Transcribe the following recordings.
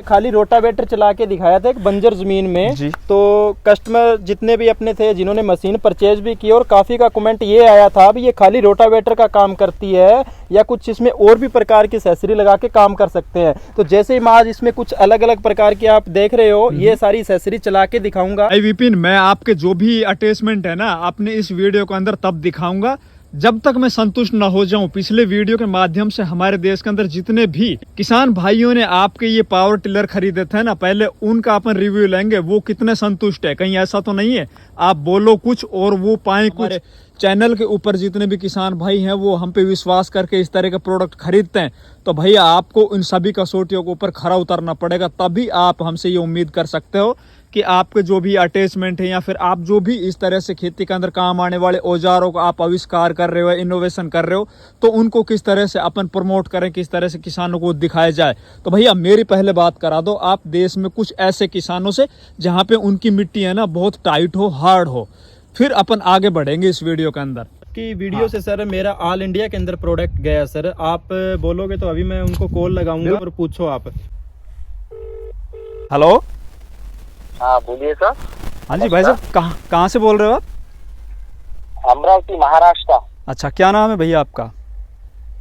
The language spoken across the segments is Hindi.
खाली रोटावेटर चला के दिखाया था एक बंजर जमीन में जी। तो कस्टमर जितने भी अपने थे जिन्होंने मशीन परचेज भी की और काफ़ी का कमेंट ये आया था भी ये खाली रोटावेटर का काम करती है या कुछ इसमें और भी प्रकार की एक्सेसरी लगा के काम कर सकते हैं। तो जैसे ही मैं आज इसमें कुछ अलग अलग प्रकार की आप देख रहे हो ये सारी एक्सेसरी चला के दिखाऊंगा। विपिन, मैं आपके जो भी अटैचमेंट है ना अपने इस वीडियो के अंदर तब दिखाऊंगा जब तक मैं संतुष्ट न हो जाऊं। पिछले वीडियो के माध्यम से हमारे देश के अंदर जितने भी किसान भाइयों ने आपके ये पावर टिलर खरीदे थे ना, पहले उनका अपन रिव्यू लेंगे, वो कितने संतुष्ट है। कहीं ऐसा तो नहीं है आप बोलो कुछ और वो पाए कुछ। चैनल के ऊपर जितने भी किसान भाई हैं वो हम पे विश्वास करके इस तरह के प्रोडक्ट खरीदते हैं, तो भैया आपको इन सभी कसौटियों के ऊपर खरा उतरना पड़ेगा, तभी आप हमसे ये उम्मीद कर सकते हो कि आपके जो भी अटैचमेंट है या फिर आप जो भी इस तरह से खेती के अंदर काम आने वाले औजारों का आप आविष्कार कर रहे हो, इनोवेशन कर रहे हो, तो उनको किस तरह से अपन प्रमोट करें, किस तरह से किसानों को दिखाया जाए। तो भैया मेरी पहले बात करा दो आप देश में कुछ ऐसे किसानों से जहाँ पे उनकी मिट्टी है ना बहुत टाइट हो, हार्ड हो, फिर अपन आगे बढ़ेंगे इस वीडियो के अंदर। की वीडियो से सर मेरा ऑल इंडिया के अंदर प्रोडक्ट गया सर, आप बोलोगे तो अभी मैं उनको कॉल लगाऊंगा और पूछो आप। हेलो, हाँ बोलिए सर। हाँ जी भाई साहब, कहाँ से बोल रहे हो आप? अमरावती महाराष्ट्र। अच्छा, क्या नाम है भैया आपका?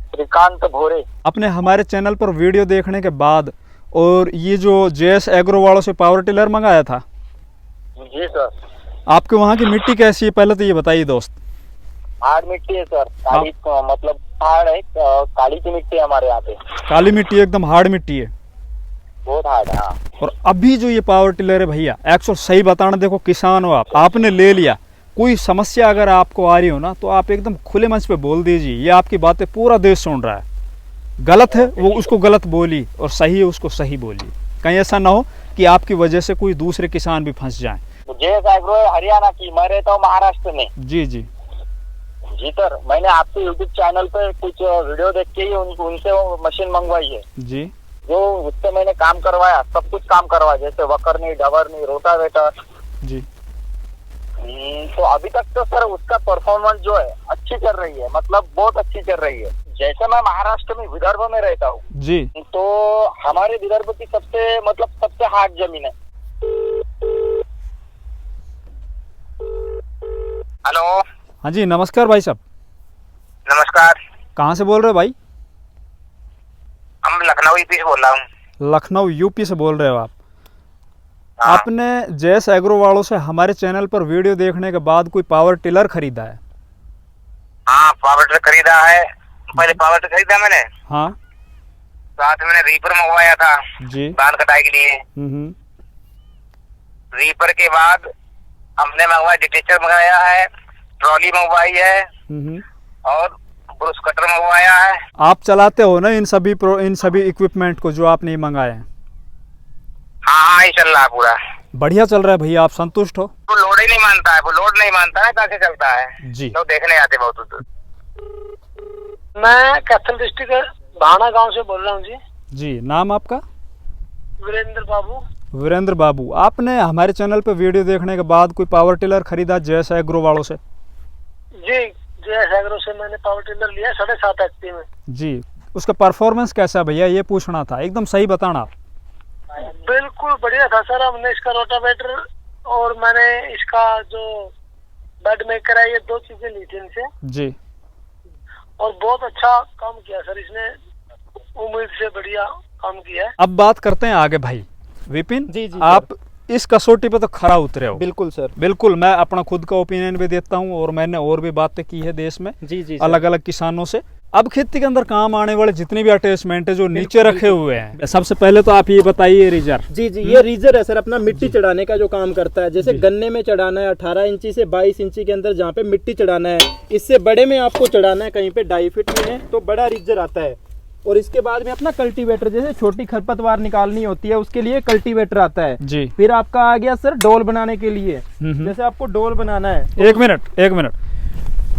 श्रीकांत भोरे। आपने हमारे चैनल पर वीडियो देखने के बाद और ये जो जेएस एग्रो वालों से पावर टिलर मंगाया था, जी सर। आपके वहाँ की मिट्टी कैसी है पहले तो ये बताइए दोस्त। हार्ड मिट्टी है सर, काली मतलब हार्ड है, काली की मिट्टी है हमारे यहाँ पे। काली मिट्टी एकदम हार्ड मिट्टी है, बहुत हार्ड है। हाँ। और अभी जो ये पावर टिलर है भैया एक्चुअल सही बताना, देखो किसान हो आप, आपने ले लिया, कोई समस्या अगर आपको आ रही हो ना तो आप एकदम खुले मंच पे बोल दीजिए, ये आपकी बातें पूरा देश सुन रहा है। गलत है वो उसको गलत बोली और सही है उसको सही बोली, कहीं ऐसा ना हो कि आपकी वजह से कोई दूसरे किसान भी फंस जाए। जेएस एग्रो है हरियाणा की, मैं रहता हूँ महाराष्ट्र में। जी जी जी सर, मैंने आपके यूट्यूब चैनल पे कुछ वीडियो देख के ही उनसे वो मशीन मंगवाई है जी, जो उससे मैंने काम करवाया, सब कुछ काम करवाया, जैसे वकरनी, डवरनी, रोटावेटर जी। तो अभी तक तो सर उसका परफॉर्मेंस जो है अच्छी चल रही है, मतलब बहुत अच्छी चल रही है। जैसे मैं महाराष्ट्र में विदर्भ में रहता हूँ जी, तो हमारे विदर्भ की सबसे हार्ड जमीन है। हेलो, हाँ जी नमस्कार भाई साहब। नमस्कार। कहाँ से बोल रहे हो भाई? हम लखनऊ यूपी से बोल रहा हूँ। लखनऊ यूपी से बोल रहे हो आप? हाँ। आपने जेएस एग्रो वालों से हमारे चैनल पर वीडियो देखने के बाद कोई पावर टिलर खरीदा है? हाँ, पावर टिलर खरीदा है। पहले पावर टिलर खरीदा मैंने, हाँ, साथ में मैंने रीपर मंगवाया था जी, धान कटाई के लिए। रीपर के बाद हमने मंगवाया, डिटेचर मंगाया है, ट्रॉली मंगवाई है और ब्रुश कटर मंगवाया है। आप चलाते हो ना इन सभी इक्विपमेंट को जो आपने मंगाए हैं? हाँ, ये चल रहा है पूरा बढ़िया चल रहा है भैया, आप संतुष्ट हो? वो लोड ही नहीं मानता है, वो लोड नहीं मानता है, कैसे चलता है जी। लोग देखने आते बहुत दूर। मैं कैथल डिस्ट्रिक्ट भाना गांव से बोल रहा हूँ जी। जी, नाम आपका? वीरेंद्र बाबू। वीरेंद्र बाबू, आपने हमारे चैनल पर वीडियो देखने के बाद कोई पावर टिलर खरीदा जेएस एग्रो वालों से? जी, जेएस एग्रो से मैंने पावर टिलर लिया 7.5 HP में। जी, उसका परफॉर्मेंस कैसा है भैया ये पूछना था, एकदम सही बताना आप। बिल्कुल बढ़िया था सर। हमने इसका रोटावेटर और मैंने इसका जो बेड मेकर है, ये 2 चीजें ली थी इनसे जी, और बहुत अच्छा काम किया सर इसने, उम्मीद से बढ़िया काम किया है। अब बात करते हैं आगे भाई। विपिन जी जी आप इस कसौटी पे तो खरा उतरे हो। बिल्कुल सर, बिल्कुल, मैं अपना खुद का ओपिनियन भी देता हूँ और मैंने और भी बातें की है देश में जी जी अलग अलग किसानों से। अब खेती के अंदर काम आने वाले जितने भी अटैचमेंट है जो नीचे रखे हुए हैं, सबसे पहले तो आप ये बताइए रीजर। जी जी, ये रीजर है सर, अपना मिट्टी चढ़ाने का जो काम करता है। जैसे गन्ने में चढ़ाना है 18 इंची से 22 इंची के अंदर जहाँ पे मिट्टी चढ़ाना है, इससे बड़े में आपको चढ़ाना है कहीं पे 2.5 फीट में है तो बड़ा रीजर आता है। और इसके बाद में अपना कल्टीवेटर, जैसे छोटी खरपतवार निकालनी होती है उसके लिए कल्टीवेटर आता है जी। फिर आपका आ गया सर डोल बनाने के लिए, जैसे आपको डोल बनाना है। एक मिनट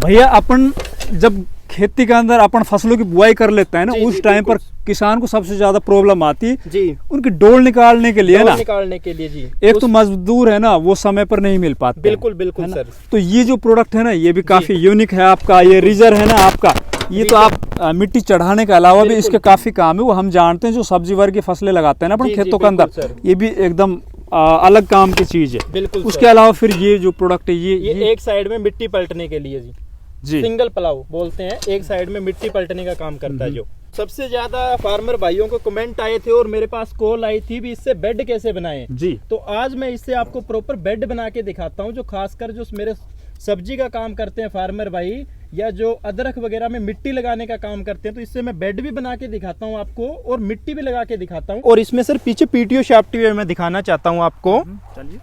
भैया, अपन जब खेती के अंदर अपन फसलों की बुआई कर लेते हैं ना, उस टाइम पर किसान को सबसे ज्यादा प्रॉब्लम आती है जी उनकी डोल निकालने के लिए ना, निकालने के लिए जी। एक तो मजदूर है ना वो समय पर नहीं मिल पाते। बिल्कुल बिल्कुल सर। तो ये जो प्रोडक्ट है ना ये भी काफी यूनिक है आपका, ये रीजर है ना आपका, ये तो आप मिट्टी चढ़ाने के अलावा भी इसके काफी काम है, वो हम जानते हैं जो सब्जी वर्ग की फसलें लगाते हैं ना अपने खेतों के अंदर, ये भी एकदम अलग काम की चीज है। बिल्कुल उसके अलावा फिर ये जो प्रोडक्ट है ये एक साइड में मिट्टी पलटने के लिए जी सिंगल प्लाव बोलते हैं, एक साइड में मिट्टी पलटने का काम करता है। जो सबसे ज्यादा फार्मर भाइयों को कमेंट आए थे और मेरे पास कॉल आई थी भी इससे बेड कैसे बनाएं जी, तो आज मैं इससे आपको प्रॉपर बेड बना के दिखाता हूं। जो खासकर जो मेरे सब्जी का काम करते हैं फार्मर भाई या जो अदरक वगैरह में मिट्टी लगाने का काम करते हैं, तो इससे मैं बेड भी बना के दिखाता हूं आपको और मिट्टी भी लगा के दिखाता हूं। और इसमें सर पीछे पीटीओ शाफ्ट भी मैं दिखाना चाहता हूं आपको। चलिए,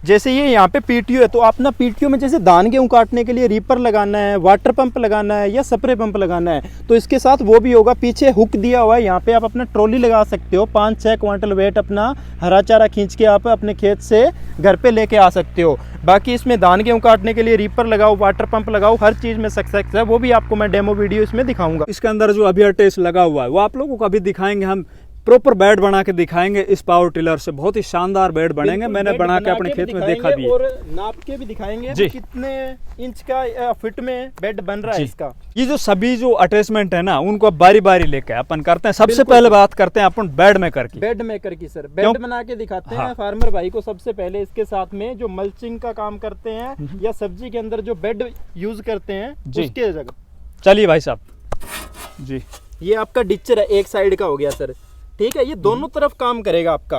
जैसे ये यहाँ पे पीटीओ है, तो अपना पीटीओ में जैसे धान गेहूं काटने के लिए रीपर लगाना है, वाटर पंप लगाना है या स्प्रे पंप लगाना है, तो इसके साथ वो भी होगा। पीछे हुक दिया हुआ है, यहाँ पे आप अपना ट्रॉली लगा सकते हो, 5-6 क्वांटल वेट अपना हरा चारा खींच के आप अपने खेत से घर पे लेके आ सकते हो। बाकी इसमें धान गेहूं काटने के लिए रीपर लगाओ, वाटर पंप लगाओ, हर चीज़ में सक्सेस है। वो भी आपको मैं डेमो वीडियो इसमें दिखाऊंगा। इसके अंदर जो अभी अटैच लगा हुआ है वो आप लोगों को अभी दिखाएंगे, हम प्रॉपर बेड बना के दिखाएंगे इस पावर टिलर से, बहुत ही शानदार बेड बनेंगे। मैंने बना के अपने खेत में देखा भी है। और नाप के भी दिखाएंगे जी, कितने इंच का फिट में बेड बन रहा है इसका। ये जो सभी जो अटैचमेंट है ना उनको अब बारी बारी लेके अपन करते हैं। सबसे पहले बात करते हैं अपन बेड मेकर की। बेड मेकर की सर, बेड बना के दिखाते हैं फार्मर भाई को। सबसे पहले इसके साथ में जो मल्चिंग का काम करते हैं या सब्जी के अंदर जो बेड यूज करते हैं उसके जगह। चलिए भाई साहब जी, ये आपका डिचर है, एक साइड का हो गया सर, ठीक है। ये दोनों तरफ काम करेगा आपका।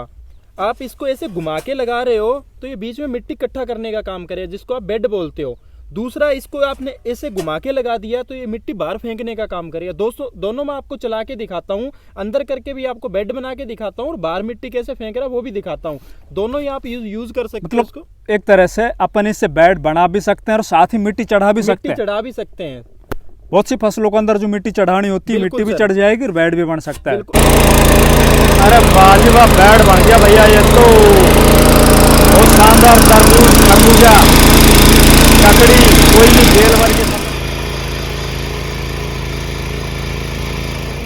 आप इसको ऐसे घुमा के लगा रहे हो तो ये बीच में मिट्टी इकट्ठा करने का काम करेगा, जिसको आप बेड बोलते हो। दूसरा, इसको आपने ऐसे घुमा के लगा दिया तो ये मिट्टी बाहर फेंकने का काम करेगा। दोस्तों दोनों मैं आपको चला के दिखाता हूँ, अंदर करके भी आपको बेड बना के दिखाता हूँ और बाहर मिट्टी कैसे फेंक रहा है वो भी दिखाता हूँ। दोनों ही आप यूज कर सकते हैं इसको। एक तरह से अपन इससे बेड बना भी सकते हैं और साथ ही मिट्टी चढ़ा भी सकते हैं। बहुत सी फसलों के अंदर जो मिट्टी चढ़ानी होती है मिट्टी भी चढ़ जाएगी और बेड भी बन सकता है। अरे वाह, बेड बन गया भैया, ये तो बहुत शानदार। तरबूज, खरबूजा, ककड़ी, कोई भी बेल भर के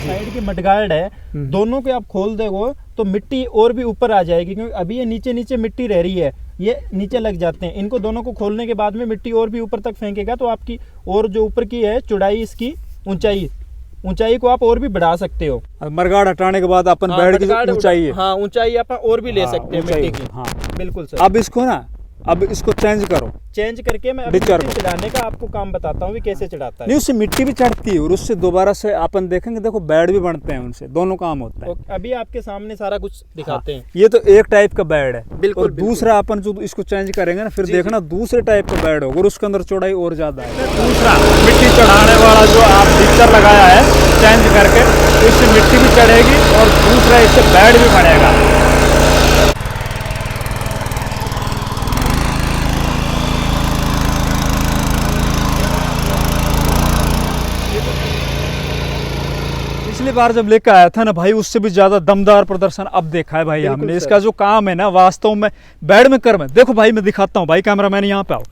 साइड की मडगार्ड है, दोनों के आप खोल दोगे तो मिट्टी और भी ऊपर आ जाएगी, क्योंकि अभी ये नीचे मिट्टी रह रही है, ये नीचे लग जाते हैं। इनको दोनों को खोलने के बाद में मिट्टी और भी ऊपर तक फेंकेगा, तो आपकी और जो ऊपर की है चौड़ाई, इसकी ऊंचाई को आप और भी बढ़ा सकते हो। मरगाड़ हटाने के बाद अपन बेड की ऊंचाई है, हाँ ऊंचाई अपन और भी ले सकते हैं मिट्टी की। हाँ बिल्कुल सर। अब इसको चेंज करो, चेंज करके मैं अभी चढ़ाने का आपको काम बताता हूँ कैसे चढ़ाता है। नहीं, उससे मिट्टी भी चढ़ती है और उससे दोबारा से अपन देखेंगे, देखो बेड भी बनते हैं, उनसे दोनों काम होता है। अभी आपके सामने सारा कुछ दिखाते हैं। ये तो एक टाइप का बेड है। बिल्कुल। दूसरा अपन जो इसको चेंज करेंगे ना, फिर देखना दूसरे टाइप का बेड होगा और उसके अंदर चौड़ाई और ज्यादा है। दूसरा मिट्टी चढ़ाने वाला जो आप मिक्सर लगाया है चेंज करके, तो इससे मिट्टी भी चढ़ेगी और दूसरा इससे बेड भी बनेगा। पिछली बार जब लेकर आया था ना भाई, उससे भी ज्यादा दमदार प्रदर्शन अब देखा है भाई हमने। इसका जो काम है ना वास्तव में बेड में कर में, देखो भाई मैं दिखाता हूँ भाई, कैमरामैन यहाँ पे आओ।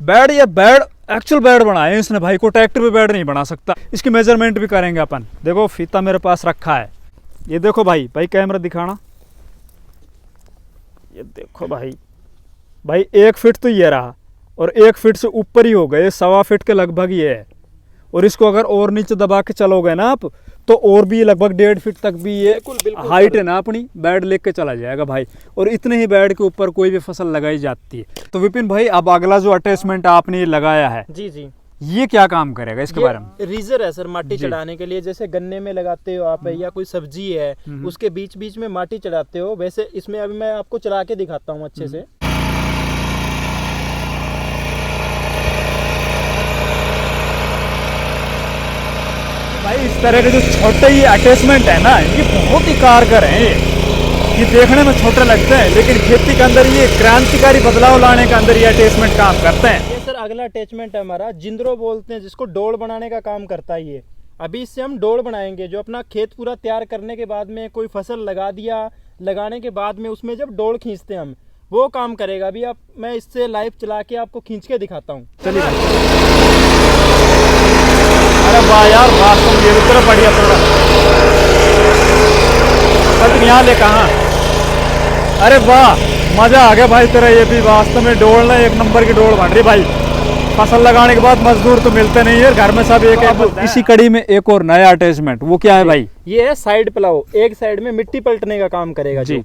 बेड, ये बेड एक्चुअल बेड बनाए इसने भाई, को ट्रैक्टर भी बेड नहीं बना सकता। इसकी मेजरमेंट भी करेंगे अपन। देखो फीता मेरे पास रखा है, ये देखो भाई कैमरा दिखाना, ये देखो भाई 1 फीट तो ये रहा और 1 फीट से ऊपर ही हो गए, 1.25 फीट के लगभग ये है। और इसको अगर और नीचे दबा के चलोगे ना आप, तो और भी लगभग 1.5 फीट तक भी ये हाइट है ना अपनी, बेड लेके चला जाएगा भाई। और इतने ही बेड के ऊपर कोई भी फसल लगाई जाती है। तो विपिन भाई, अब अगला जो अटैचमेंट आपने लगाया है जी, ये क्या काम करेगा इसके बारे में? रीजर है सर, माटी चढ़ाने के लिए। जैसे गन्ने में लगाते हो आप या कोई सब्जी है उसके बीच बीच में माटी चढ़ाते हो, वैसे इसमें अभी मैं आपको चला के दिखाता हूँ अच्छे से। भाई इस तरह के जो छोटे ही अटैचमेंट है ना, ये बहुत ही कारगर हैं। ये देखने में छोटे लगते हैं लेकिन खेती के अंदर ये क्रांतिकारी बदलाव लाने के अंदर ये अटैचमेंट काम करते हैं। ये सर अगला अटैचमेंट है हमारा, जिंदरो बोलते हैं जिसको, डोल बनाने का काम करता है ये। अभी इससे हम डोल बनाएंगे, जो अपना खेत पूरा तैयार करने के बाद में कोई फसल लगा दिया, लगाने के बाद में उसमें जब डोल खींचते हैं हम, वो काम करेगा। अभी आप मैं इससे लाइव चला के आपको खींच के दिखाता हूँ। चलिए। अरे वाह यार, वास्तव में ये तरह बढ़िया प्रोडक्ट। तुम यहाँ ले कहाँ? अरे वाह, मजा आ गया भाई तेरा। ये भी वास्तव में डोल ना एक नंबर की डोल बन रही भाई। फसल लगाने के बाद मजदूर तो मिलते नहीं है, घर में सब एक एक। इसी कड़ी में एक और नया अटैचमेंट, वो क्या है भाई? ये है साइड प्लाव, एक साइड में मिट्टी पलटने का काम करेगा जी।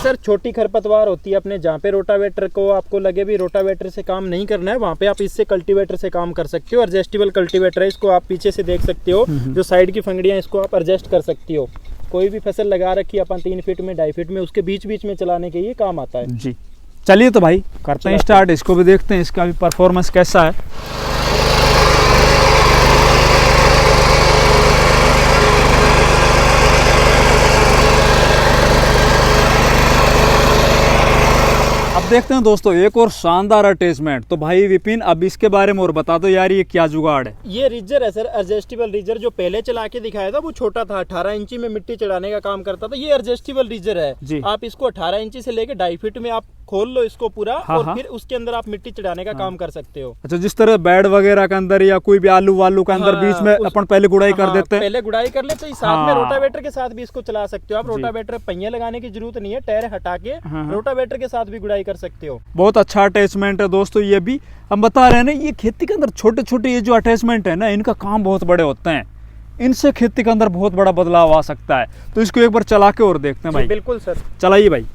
सर छोटी खरपतवार होती है अपने, जहाँ पे रोटावेटर को आपको लगे भी रोटावेटर से काम नहीं करना है, वहाँ पे आप इससे कल्टीवेटर से काम कर सकते हो। एडजस्टेबल कल्टीवेटर है, इसको आप पीछे से देख सकते हो, जो साइड की फंगड़ियाँ, इसको आप एडजस्ट कर सकती हो। कोई भी फसल लगा रखी है अपन 3 फीट में 2.5 फीट में, उसके बीच बीच में चलाने के लिए काम आता है जी। चलिए तो भाई करते हैं स्टार्ट, इसको भी देखते हैं इसका भी परफॉर्मेंस कैसा है। अब देखते हैं दोस्तों एक और शानदार अटैचमेंट। तो भाई विपिन, अब इसके बारे में और बता दो यार, ये क्या जुगाड़ है? ये रिजर है सर, एडजस्टेबल रिजर। जो पहले चला के दिखाया था वो छोटा था, 18 इंची में मिट्टी चढ़ाने का काम करता था। ये एडजस्टेबल रिजर है जी। आप इसको 18 इंची से लेके 2.5 फीट में आप खोल लो इसको पूरा, हाँ, और हाँ। फिर उसके अंदर आप मिट्टी चढ़ाने का काम कर सकते हो। अच्छा, जिस तरह बेड वगैरह के अंदर या कोई भी आलू वालू के अंदर बीच में अपन पहले गुड़ाई कर देते हैं, पहले गुड़ाई कर लेते हैं, साथ में हाँ। रोटावेटर के साथ भी इसको चला सकते हो आप। जी। रोटावेटर पहिए लगाने की जरूरत नहीं है, टायर हटा के हाँ। रोटावेटर के साथ भी गुड़ाई कर सकते हो। बहुत अच्छा अटैचमेंट है दोस्तों। ये भी हम बता रहे हैं ना, ये खेती के अंदर छोटे छोटे ये जो अटैचमेंट है ना, इनका काम बहुत बड़े होते हैं, इनसे खेती के अंदर बहुत बड़ा बदलाव आ सकता है। तो इसको एक बार चला के और देखते हैं भाई। बिल्कुल सर, चलाइए भाई।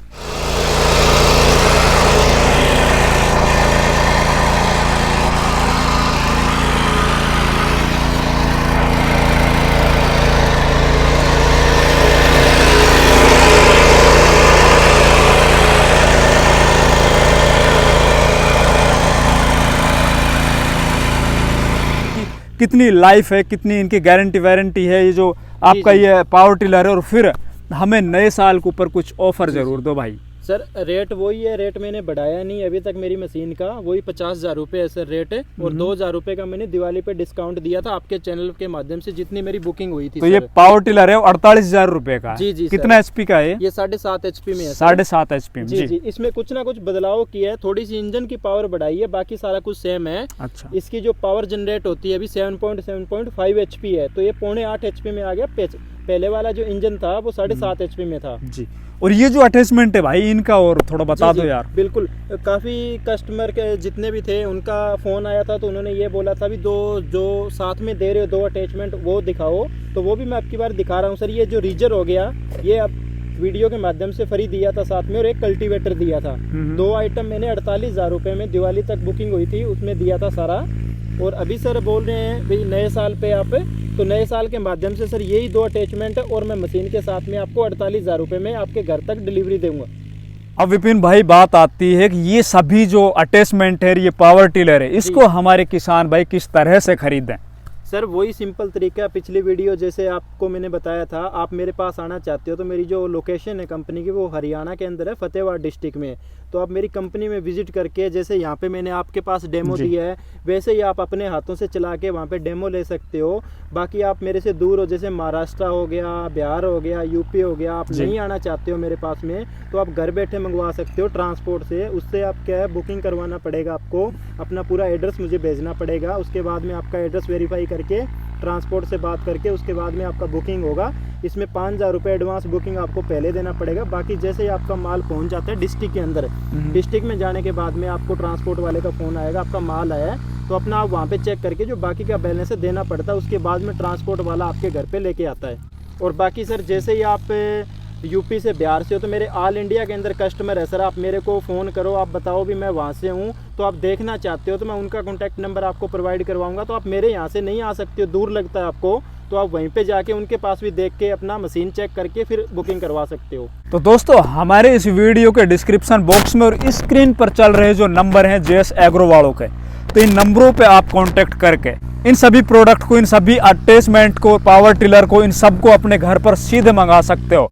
कितनी लाइफ है, कितनी इनकी गारंटी वारंटी है, ये जो आपका ये पावर टिलर है। और फिर हमें नए साल के ऊपर कुछ ऑफर जरूर दो भाई। सर रेट वही है, रेट मैंने बढ़ाया नहीं अभी तक। मेरी मशीन का वही 50,000 रुपये है सर रेट है, और 2,000 रुपये का मैंने दिवाली पे डिस्काउंट दिया था आपके चैनल के माध्यम से, जितनी मेरी बुकिंग हुई थी। तो ये पावर टिलर है 48,000 रुपए का। जी जी। कितना एचपी का है ये 7.5 HP में है। 7.5 HP में जी जी। इसमें कुछ ना कुछ बदलाव किया है, थोड़ी सी इंजन की पावर बढ़ाई है, बाकी सारा कुछ सेम है। अच्छा। इसकी जो पावर जनरेट होती है अभी 7.5 HP है, तो ये 0.8 HP में आ गया। पहले वाला जो इंजन था वो 7.5 HP में था जी। और ये जो अटैचमेंट है भाई, इनका और थोड़ा बता दो यार। बिल्कुल, काफ़ी कस्टमर के जितने भी थे उनका फ़ोन आया था, तो उन्होंने ये बोला था भी दो जो साथ में दे रहे हो 2 अटैचमेंट वो दिखाओ, तो वो भी मैं आपकी बार दिखा रहा हूँ सर। ये जो रीजर हो गया, ये अब वीडियो के माध्यम से फ्री दिया था साथ में, और एक कल्टीवेटर दिया था। 2 आइटम मैंने 48,000 रुपये में दिवाली तक बुकिंग हुई थी, उसमें दिया था सारा। और अभी सर बोल रहे हैं भाई नए साल पे आप, तो नए साल के माध्यम से सर यही 2 अटैचमेंट है, और मैं मशीन के साथ में आपको 48,000 रुपये में आपके घर तक डिलीवरी दूंगा। अब विपिन भाई बात आती है कि ये सभी जो अटैचमेंट है, ये पावर टिलर है, इसको हमारे किसान भाई किस तरह से खरीदें? सर वही सिंपल तरीका, पिछली वीडियो जैसे आपको मैंने बताया था, आप मेरे पास आना चाहते हो तो मेरी जो लोकेशन है कंपनी की वो हरियाणा के अंदर है, फतेहवाड़ डिस्ट्रिक्ट में। तो आप मेरी कंपनी में विजिट करके, जैसे यहाँ पे मैंने आपके पास डेमो दिया है, वैसे ही आप अपने हाथों से चला के वहाँ पे डेमो ले सकते हो। बाकी आप मेरे से दूर हो, जैसे महाराष्ट्र हो गया, बिहार हो गया, यूपी हो गया, आप नहीं आना चाहते हो मेरे पास में, तो आप घर बैठे मंगवा सकते हो ट्रांसपोर्ट से। उससे आप क्या है, बुकिंग करवाना पड़ेगा आपको, अपना पूरा एड्रेस मुझे भेजना पड़ेगा, उसके बाद में आपका एड्रेस वेरीफाई करके ट्रांसपोर्ट से बात करके उसके बाद में आपका बुकिंग होगा। इसमें 5,000 रुपये एडवांस बुकिंग आपको पहले देना पड़ेगा। बाकी जैसे ही आपका माल पहुंच जाता है डिस्ट्रिक्ट के अंदर, डिस्ट्रिक्ट में जाने के बाद में आपको ट्रांसपोर्ट वाले का फ़ोन आएगा, आपका माल आया है, तो अपना आप वहाँ पे चेक करके जो बाकी का बैलेंस है देना पड़ता है। उसके बाद में ट्रांसपोर्ट वाला आपके घर पे लेके आता है। और बाकी सर जैसे ही आप यूपी से बिहार से हो तो मेरे ऑल इंडिया के अंदर कस्टमर है सर, आप मेरे को फ़ोन करो, आप बताओ भी मैं वहाँ से हूँ, तो आप देखना चाहते हो तो मैं उनका कॉन्टैक्ट नंबर आपको प्रोवाइड करवाऊँगा। तो आप मेरे यहाँ से नहीं आ सकते हो, दूर लगता है आपको, तो आप वहीं पे जाके उनके पास भी देख के अपना मशीन चेक करके फिर बुकिंग करवा सकते हो। तो दोस्तों हमारे इस वीडियो के डिस्क्रिप्शन बॉक्स में और स्क्रीन पर चल रहे जो नंबर हैं जेएस एग्रो वालों के, तो इन नंबरों पे आप कांटेक्ट करके इन सभी प्रोडक्ट को, इन सभी अटैचमेंट को, पावर टिलर को, इन सबको अपने घर पर सीधे मंगा सकते हो।